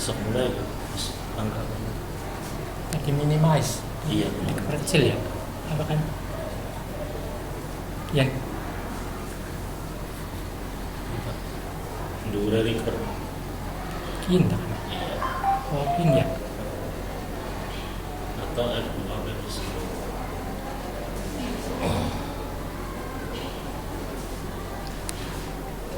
besok mulai terus angka Lagi minimize. iya Kecil ya. Apa kan? Yang dua record kinta kan? iya Oh, pin ya. atau F2 versi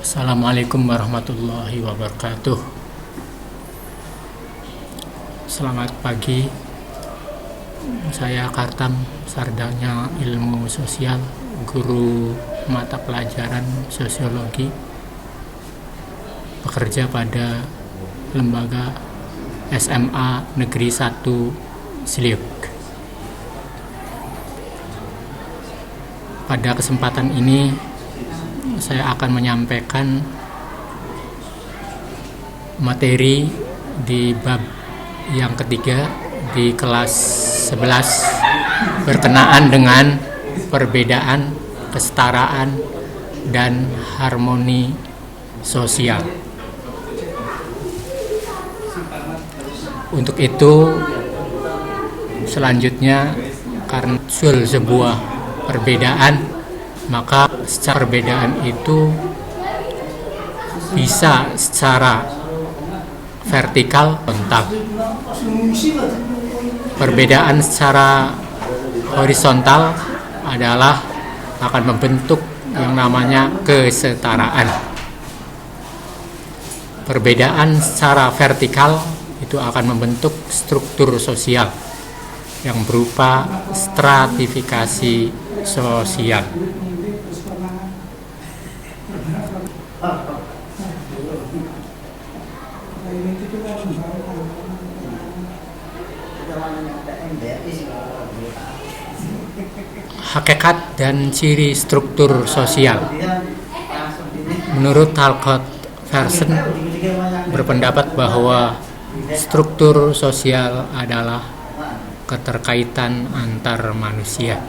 Assalamualaikum warahmatullahi wabarakatuh. Selamat pagi. Saya Kartam, sarjana ilmu sosial, guru mata pelajaran sosiologi, bekerja pada lembaga SMA Negeri 1 Sliuk. Pada kesempatan ini saya akan menyampaikan materi di bab yang ketiga di kelas 11 berkenaan dengan perbedaan, kesetaraan, dan harmoni sosial. Untuk itu, selanjutnya karena sebuah perbedaan, maka secara perbedaan itu bisa secara vertikal kontak. Perbedaan secara horizontal adalah akan membentuk yang namanya kesetaraan. Perbedaan secara vertikal itu akan membentuk struktur sosial yang berupa stratifikasi sosial. Hakikat dan ciri struktur sosial. Menurut Talcott Ferguson berpendapat bahwa struktur sosial adalah keterkaitan antar manusia.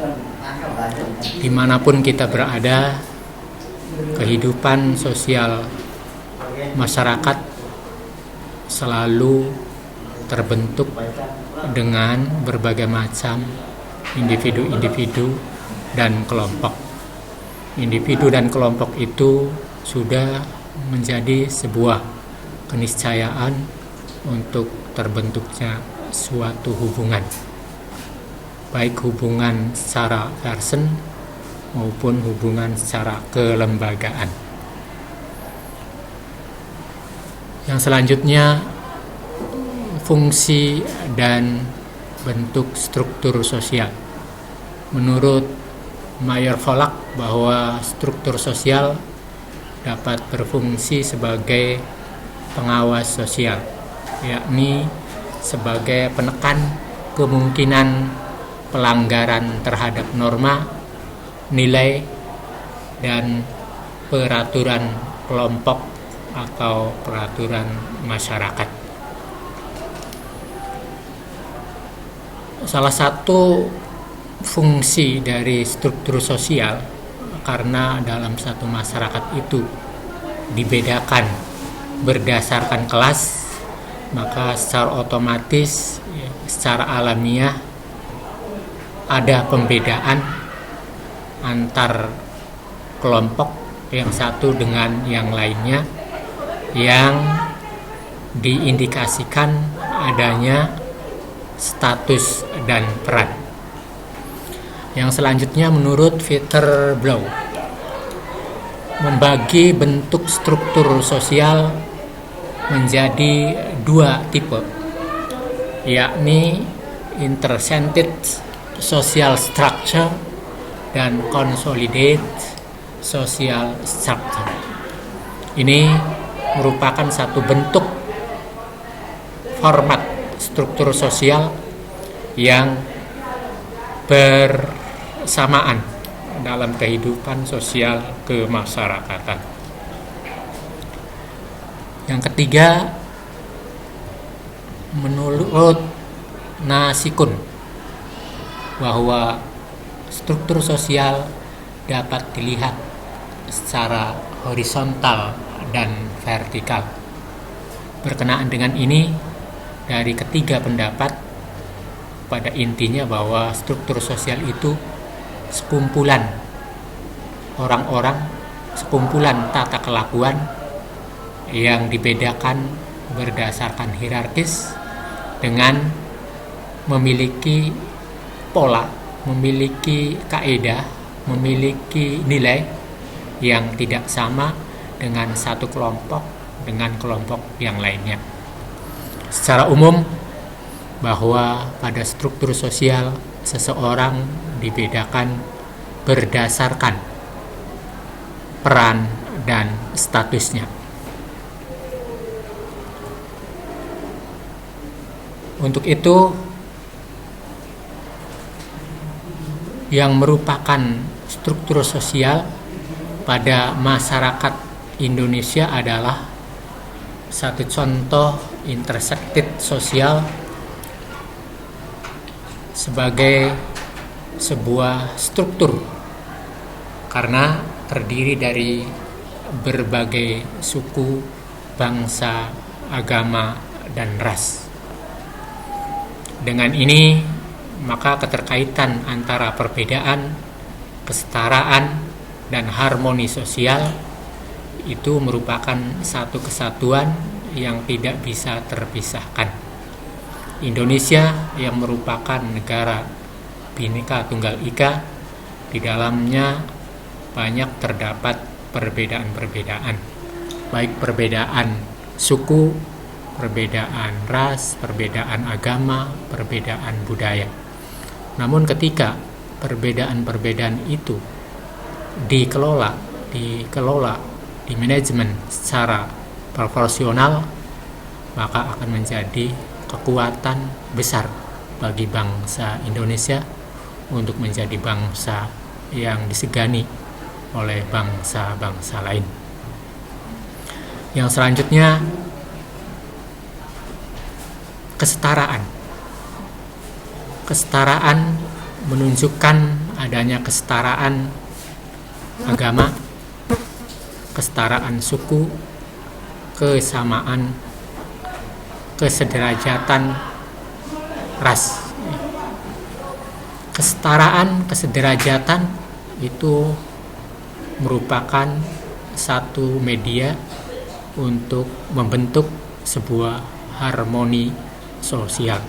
Dimanapun kita berada, kehidupan sosial masyarakat selalu terbentuk dengan berbagai macam individu-individu dan kelompok. Individu dan kelompok itu sudah menjadi sebuah keniscayaan untuk terbentuknya suatu hubungan, baik hubungan secara person maupun hubungan secara kelembagaan. Yang selanjutnya, fungsi dan bentuk struktur sosial. Menurut Mayer Volak bahwa struktur sosial dapat berfungsi sebagai pengawas sosial, yakni sebagai penekan kemungkinan pelanggaran terhadap norma, nilai, dan peraturan kelompok atau peraturan masyarakat. Salah satu fungsi dari struktur sosial, karena dalam satu masyarakat itu dibedakan berdasarkan kelas, maka secara otomatis, secara alamiah ada pembedaan antar kelompok yang satu dengan yang lainnya, yang diindikasikan adanya status dan peran. Yang selanjutnya menurut Peter Blau, membagi bentuk struktur sosial menjadi dua tipe, yakni intercentric social structure dan consolidated social structure. Ini merupakan satu bentuk format struktur sosial yang bersamaan dalam kehidupan sosial kemasyarakatan. Yang ketiga, menurut Nasikun, bahwa struktur sosial dapat dilihat secara horizontal dan vertikal. Berkenaan dengan ini, dari ketiga pendapat pada intinya bahwa struktur sosial itu sekumpulan orang-orang, sekumpulan tata kelakuan yang dibedakan berdasarkan hierarkis dengan memiliki pola, memiliki kaedah, memiliki nilai yang tidak sama dengan satu kelompok dengan kelompok yang lainnya. Secara umum, bahwa pada struktur sosial seseorang dibedakan berdasarkan peran dan statusnya. Untuk itu, yang merupakan struktur sosial pada masyarakat Indonesia adalah satu contoh intersected sosial sebagai sebuah struktur karena terdiri dari berbagai suku, bangsa, agama, dan ras. Dengan ini, maka keterkaitan antara perbedaan, kesetaraan, dan harmoni sosial itu merupakan satu kesatuan yang tidak bisa terpisahkan. Indonesia yang merupakan negara Bhinneka Tunggal Ika, di dalamnya banyak terdapat perbedaan-perbedaan, baik perbedaan suku, perbedaan ras, perbedaan agama, perbedaan budaya. Namun ketika perbedaan-perbedaan itu dikelola, di manajemen secara proporsional, maka akan menjadi kekuatan besar bagi bangsa Indonesia untuk menjadi bangsa yang disegani oleh bangsa-bangsa lain. Yang selanjutnya, kesetaraan. Kesetaraan menunjukkan adanya kesetaraan agama, kesetaraan suku, kesamaan, kesederajatan ras. Kesetaraan, kesederajatan itu merupakan satu media untuk membentuk sebuah harmoni sosial.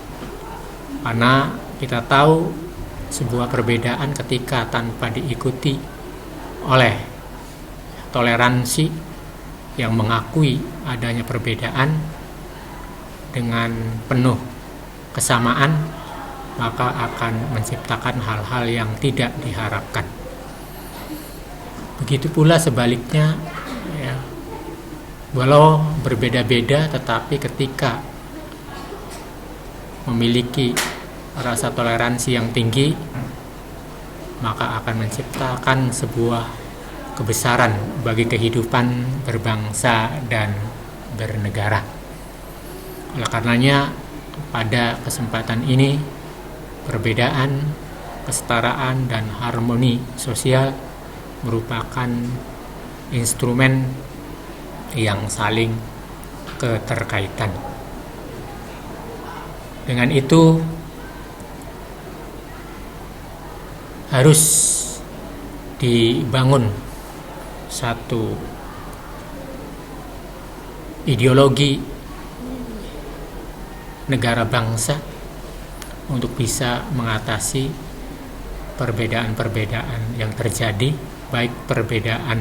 Karena kita tahu sebuah perbedaan ketika tanpa diikuti oleh toleransi yang mengakui adanya perbedaan dengan penuh kesamaan, maka akan menciptakan hal-hal yang tidak diharapkan. Begitu pula sebaliknya, ya, walau berbeda-beda tetapi ketika memiliki rasa toleransi yang tinggi, maka akan menciptakan sebuah kebesaran bagi kehidupan berbangsa dan bernegara. Oleh karenanya, pada kesempatan ini, perbedaan, kesetaraan, dan harmoni sosial merupakan instrumen yang saling keterkaitan. Dengan itu, harus dibangun satu ideologi negara bangsa untuk bisa mengatasi perbedaan-perbedaan yang terjadi, baik perbedaan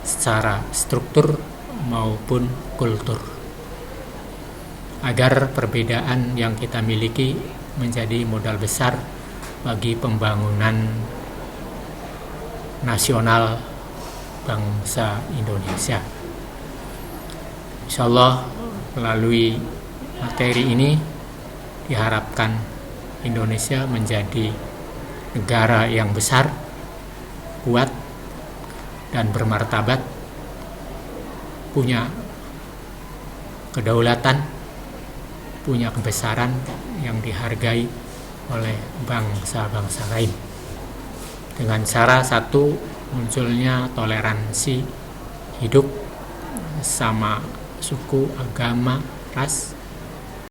secara struktur maupun kultur, agar perbedaan yang kita miliki menjadi modal besar bagi pembangunan nasional bangsa Indonesia. Insyaallah melalui materi ini diharapkan Indonesia menjadi negara yang besar, kuat, dan bermartabat, punya kedaulatan, punya kebesaran yang dihargai oleh bangsa-bangsa lain. Dengan cara satu, munculnya toleransi hidup sama suku, agama, ras,